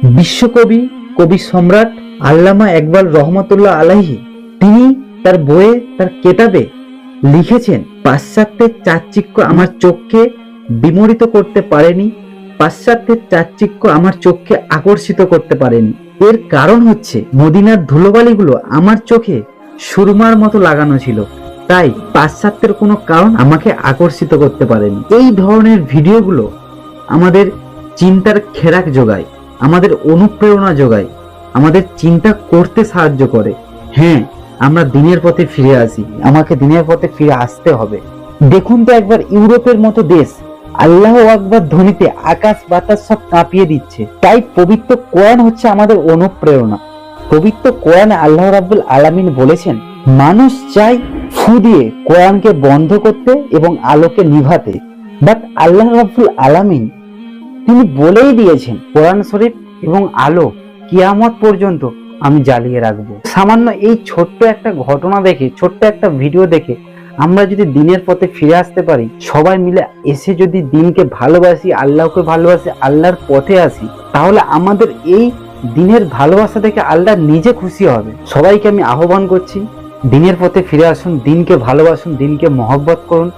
বিশ্বকবি কবি সম্রাট আল্লামা ইকবাল রহমতুল্লাহ আলাইহি তিনি তার বইয়ে তার কেতাবে লিখেছেন, পাশ্চাত্যের চাকচিক্য আমার চোখকে বিমোহিত করতে পারেনি, পাশ্চাত্যের চাকচিক্য আমার চোখকে আকর্ষিত করতে পারেনি। এর কারণ হচ্ছে মদিনার ধুলোবালিগুলো আমার চোখে সুরমার মতো লাগানো ছিল, তাই পাশ্চাত্যের কোনো কারণ আমাকে আকর্ষিত করতে পারেনি। এই ধরনের ভিডিওগুলো আমাদের চিন্তার খেরাক যোগায়, আমাদের অনুপ্রেরণা যোগায়, আমাদের চিন্তা করতে সাহায্য করে। হ্যাঁ, আমরা দিনের পথে ফিরে আসি, আমাকে দিনের পথে ফিরে আসতে হবে। দেখুন তো একবার ইউরোপের মতো দেশ আল্লাহু আকবার ধ্বনিতে আকাশ বাতাস সব কাঁপিয়ে দিচ্ছে। তাই পবিত্র কোরআন হচ্ছে আমাদের অনুপ্রেরণা। পবিত্র কোরআনে আল্লাহ রাব্বুল আলামিন বলেছেন, মানুষ চাই ফু দিয়ে কোরআনকে বন্ধ করতে এবং আলোকে নিভাতে, বাট আল্লাহ রাব্বুল আলামিন তিনি বলেই দিয়েছেন কোরআন শরীফ এবং আলো কিয়ামত পর্যন্ত আমি জ্বালিয়ে রাখবো। সামান্য এই ছোট্ট একটা ঘটনা দেখে, ছোট্ট একটা ভিডিও দেখে আমরা যদি দিনের পথে ফিরে আসতে পারি, সবাই মিলে এসে যদি দিনকে ভালোবাসি, আল্লাহকে ভালোবাসি, আল্লাহর পথে আসি, তাহলে আমাদের এই দিনের ভালোবাসা দেখে আল্লাহ নিজে খুশি হবে। সবাইকে আমি আহ্বান করছি, দিনের পথে ফিরে আসুন, দিনকে ভালোবাসুন, দিনকে মহব্বত করুন।